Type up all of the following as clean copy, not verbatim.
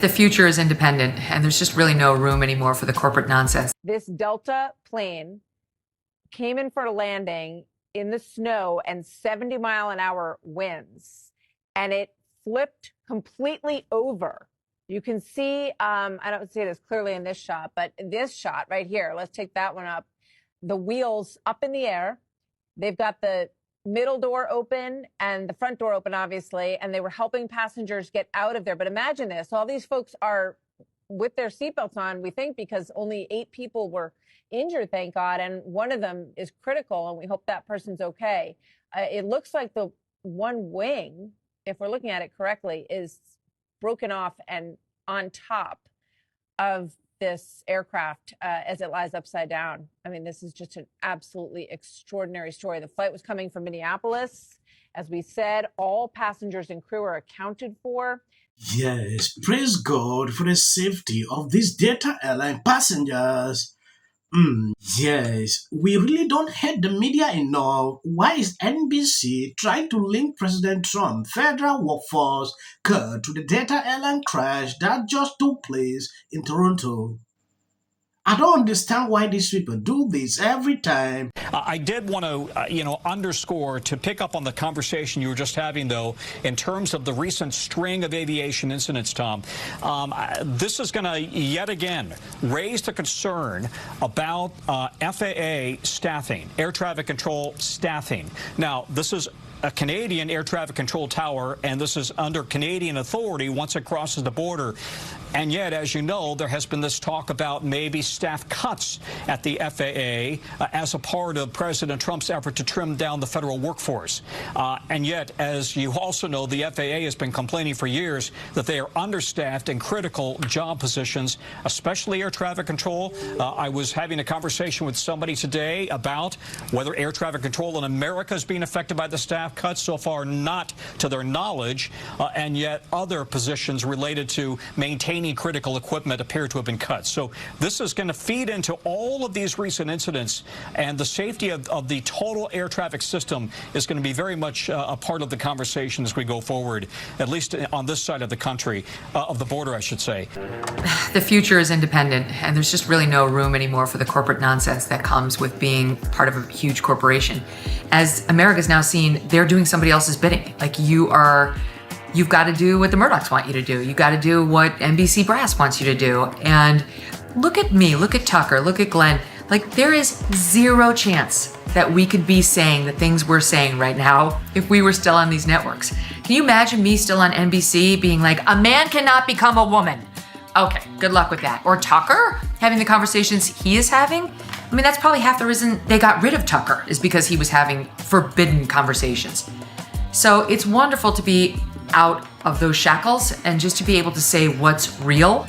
The future is independent, and there's just really no room anymore for the corporate nonsense. This Delta plane came in for a landing in the snow and 70-mile-an-hour winds, and it flipped completely over. You can see, I don't see it as clearly in this shot, but this shot right here, let's take that one up. The wheels up in the air. They've got the middle door open and the front door open, obviously, and they were helping passengers get out of there. But imagine this, all these folks are with their seatbelts on, we think, because only 8 people were injured, thank God, and one of them is critical, and we hope that person's okay. It looks like the one wing, if we're looking at it correctly, is broken off and on top of this aircraft as it lies upside down. I mean, this is just an absolutely extraordinary story. The flight was coming from Minneapolis. As we said, all passengers and crew are accounted for. Yes, praise God for the safety of these Delta Airline passengers. Yes, we really don't hate the media enough. Why is NBC trying to link President Trump's federal workforce cut to the Delta Airline crash that just took place in Toronto? I don't understand why these people do this every time. I did want to, underscore, to pick up on the conversation you were just having, though, in terms of the recent string of aviation incidents, Tom. This is going to, yet again, raise the concern about FAA staffing, air traffic control staffing. Now, this is a Canadian air traffic control tower, and this is under Canadian authority once it crosses the border. And yet, as you know, there has been this talk about maybe staff cuts at the FAA as a part of President Trump's effort to trim down the federal workforce. And yet, as you also know, the FAA has been complaining for years that they are understaffed in critical job positions, especially air traffic control. I was having a conversation with somebody today about whether air traffic control in America is being affected by the staff cuts. So far, not to their knowledge, and yet other positions related to maintaining critical equipment appear to have been cut. So this is going to feed into all of these recent incidents, and the safety of the total air traffic system is going to be very much a part of the conversation as we go forward, at least on this side of the country, of the border, I should say. The future is independent, and there's just really no room anymore for the corporate nonsense that comes with being part of a huge corporation. As America's now seen, they're doing somebody else's bidding. Like, you've got to do what the Murdochs want you to do. You got to do what NBC Brass wants you to do. And look at me, look at Tucker, look at Glenn. Like, there is zero chance that we could be saying the things we're saying right now if we were still on these networks. Can you imagine me still on NBC being like, a man cannot become a woman? Okay, good luck with that. Or Tucker having the conversations he is having. I mean, that's probably half the reason they got rid of Tucker, is because he was having forbidden conversations. So it's wonderful to be out of those shackles and just to be able to say what's real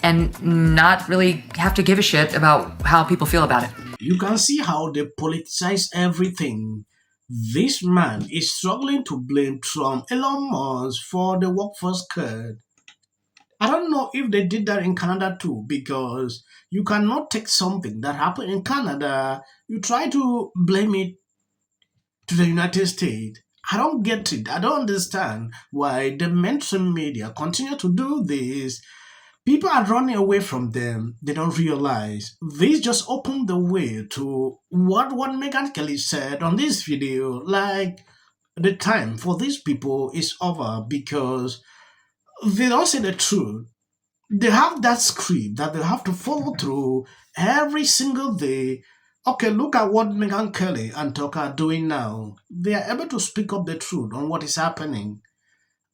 and not really have to give a shit about how people feel about it. You can see how they politicize everything. This man is struggling to blame Trump, Elon Musk for the workforce cut. I don't know if they did that in Canada too, because you cannot take something that happened in Canada, you try to blame it to the United States. I don't get it. I don't understand why the mainstream media continue to do this. People are running away from them. They don't realize. This just opened the way to what Megyn Kelly said on this video. Like, the time for these people is over because they don't say the truth. They have that script that they have to follow through every single day. Okay, look at what Megyn Kelly and Tucker are doing now. They are able to speak up the truth on what is happening.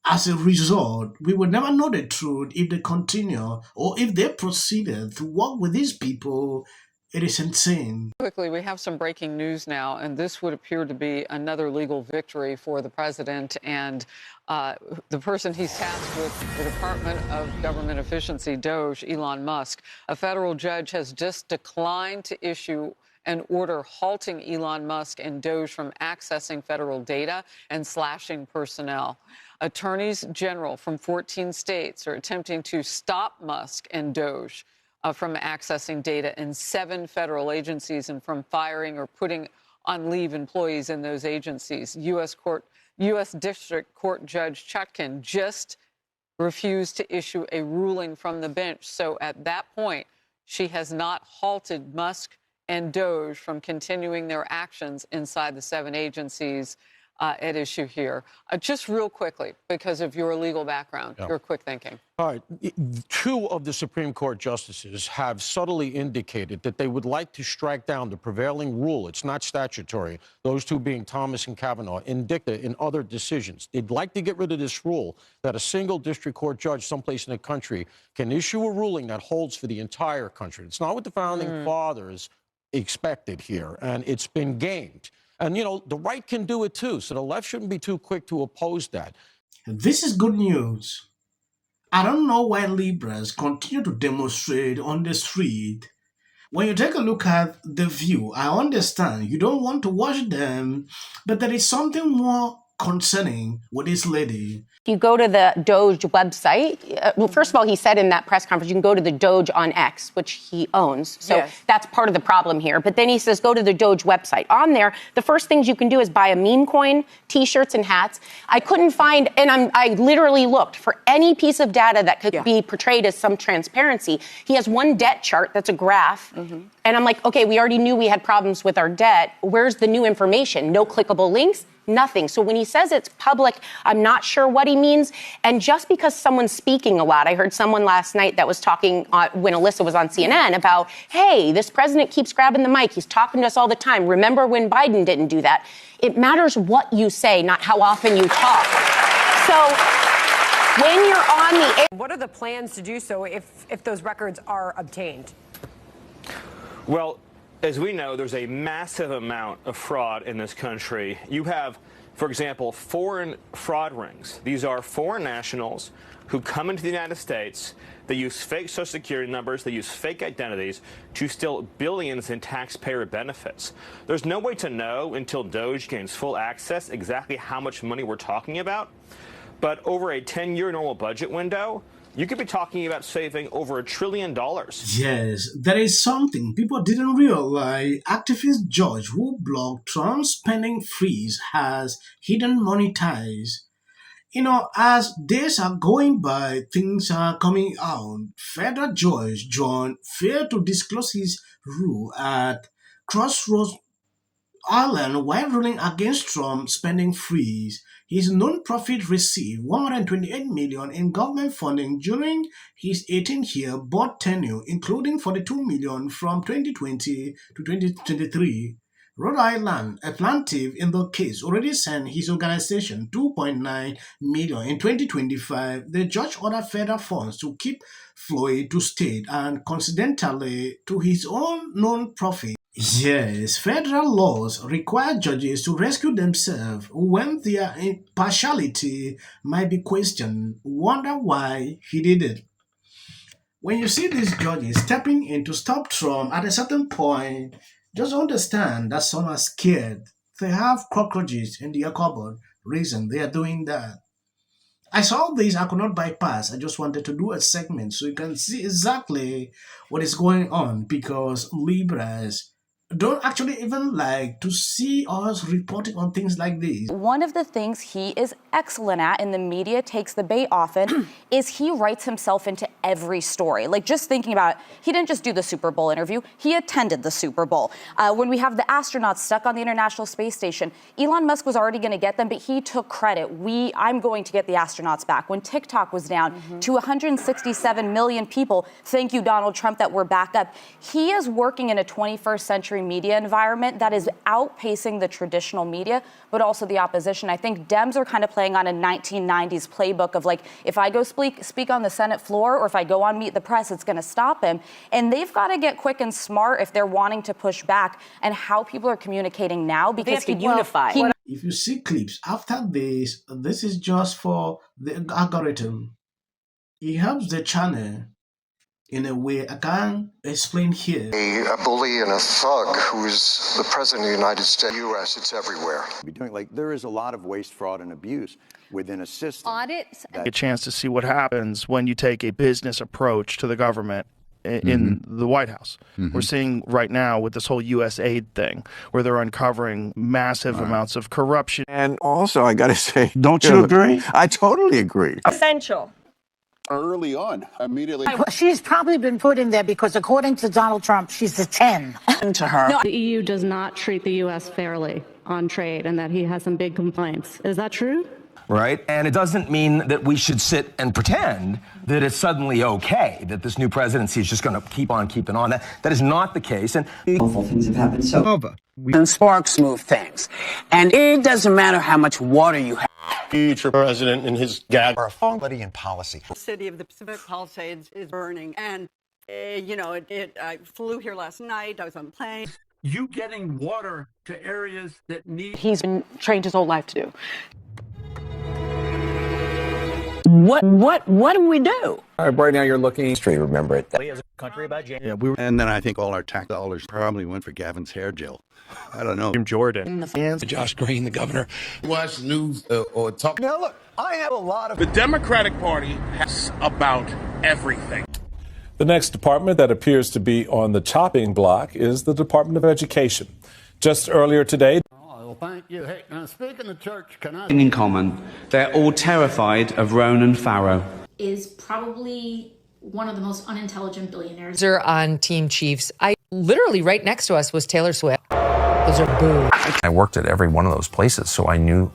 As a result, we will never know the truth if they continue or if they proceeded to work with these people. It is insane. Quickly, we have some breaking news now, and this would appear to be another legal victory for the president and the person he's tasked with the Department of Government Efficiency, Doge, Elon Musk. A federal judge has just declined to issue an order halting Elon Musk and Doge from accessing federal data and slashing personnel. Attorneys general from 14 states are attempting to stop Musk and Doge from accessing data in 7 federal agencies and from firing or putting on leave employees in those agencies. U.S. District Court Judge Chutkan just refused to issue a ruling from the bench. So at that point, she has not halted Musk and Doge from continuing their actions inside the 7 agencies at issue here. Just real quickly, because of your legal background, your quick thinking. All right. 2 of the Supreme Court justices have subtly indicated that they would like to strike down the prevailing rule. It's not statutory. Those 2 being Thomas and Kavanaugh, in dicta, in other decisions. They'd like to get rid of this rule that a single district court judge someplace in the country can issue a ruling that holds for the entire country. It's not what the founding fathers expected here, and it's been gamed. And, you know, the right can do it too, so the left shouldn't be too quick to oppose that. This is good news. I don't know why Libras continue to demonstrate on the street. When you take a look at The View, I understand you don't want to watch them, but there is something more concerning with this lady. If you go to the Doge website, well, first of all, he said in that press conference, you can go to the Doge on X, which he owns. So that's part of the problem here. But then he says, go to the Doge website. On there, the first things you can do is buy a meme coin, T-shirts and hats. I couldn't find, and I literally looked for any piece of data that could be portrayed as some transparency. He has one debt chart that's a graph. And I'm like, okay, we already knew we had problems with our debt. Where's the new information? No clickable links. Nothing. So when he says it's public, I'm not sure what he means. And just because someone's speaking a lot, I heard someone last night that was talking when Alyssa was on CNN about, hey, this president keeps grabbing the mic. He's talking to us all the time. Remember when Biden didn't do that? It matters what you say, not how often you talk. So when you're on the air. What are the plans to do so if those records are obtained? Well, as we know, there's a massive amount of fraud in this country. You have, for example, foreign fraud rings. These are foreign nationals who come into the United States. They use fake Social Security numbers. They use fake identities to steal billions in taxpayer benefits. There's no way to know until Doge gains full access exactly how much money we're talking about. But over a 10-year normal budget window, you could be talking about saving over $1 trillion. Yes, there is something people didn't realize. Activist George, who blocked Trump's spending freeze, has hidden money ties. You know, as days are going by, things are coming out. Federal Judge John failed to disclose his rule at Crossroads Island while ruling against Trump's spending freeze. His non-profit received $128 million in government funding during his 18-year board tenure, including $42 million from 2020 to 2023. Rhode Island, a plaintiff in the case, already sent his organization $2.9 million in 2025. The judge ordered federal funds to keep flowing to state and coincidentally to his own non-profit. Yes, federal laws require judges to rescue themselves when their impartiality might be questioned. Wonder why he did it. When you see these judges stepping in to stop Trump at a certain point, just understand that some are scared. They have cockroaches in their cupboard. Reason they are doing that. I saw this, I could not bypass. I just wanted to do a segment so you can see exactly what is going on because Libras don't actually even like to see us reporting on things like this. One of the things he is excellent at, and the media takes the bait often, is he writes himself into every story. Like, just thinking about it, he didn't just do the Super Bowl interview, he attended the Super Bowl. When we have the astronauts stuck on the International Space Station, Elon Musk was already going to get them, but he took credit. I'm going to get the astronauts back. When TikTok was down to 167 million people, thank you, Donald Trump, that we're back up. He is working in a 21st century media environment that is outpacing the traditional media, but also the opposition. I think Dems are kind of playing on a 1990s playbook of like, if I go speak on the Senate floor or if I go on Meet the Press, it's going to stop him. And they've got to get quick and smart if they're wanting to push back and how people are communicating now because they have to unify. If you see clips after this is just for the algorithm. It helps the channel in a way I can't explain here. A bully and a thug who's the president of the United States, U.S., it's everywhere. There is a lot of waste, fraud, and abuse within a system. Audits. A chance to see what happens when you take a business approach to the government in the White House. We're seeing right now with this whole U.S. aid thing, where they're uncovering massive amounts of corruption. And also, I got to say, don't you agree? I totally agree. Essential. Early on, immediately. She's probably been put in there because, according to Donald Trump, she's a 10 to her. The EU does not treat the U.S. fairly on trade and that he has some big complaints. Is that true? Right? And it doesn't mean that we should sit and pretend that it's suddenly okay, that this new presidency is just going to keep on keeping on. That is not the case. And awful things have happened. And sparks move things. And it doesn't matter how much water you have. Future president and his gag are somebody in policy. The city of the Pacific Palisades is burning. And, I flew here last night. I was on a plane. You getting water to areas that need... He's been trained his whole life to do. What do we do? Right now you're looking to remember it. As a country about January. Yeah, and then I think all our tax dollars probably went for Gavin's hair gel. I don't know. Jim Jordan. Josh Green, the governor. Watch news or talk. Now look, I have a lot of... The Democratic Party has about everything. The next department that appears to be on the chopping block is the Department of Education. Just earlier today... Well, thank you. Hey, speaking of church, can I... In common, they're all terrified of Ronan Farrow. Is probably one of the most unintelligent billionaires. On Team Chiefs, literally right next to us was Taylor Swift. Those are boo. I worked at every one of those places, so I knew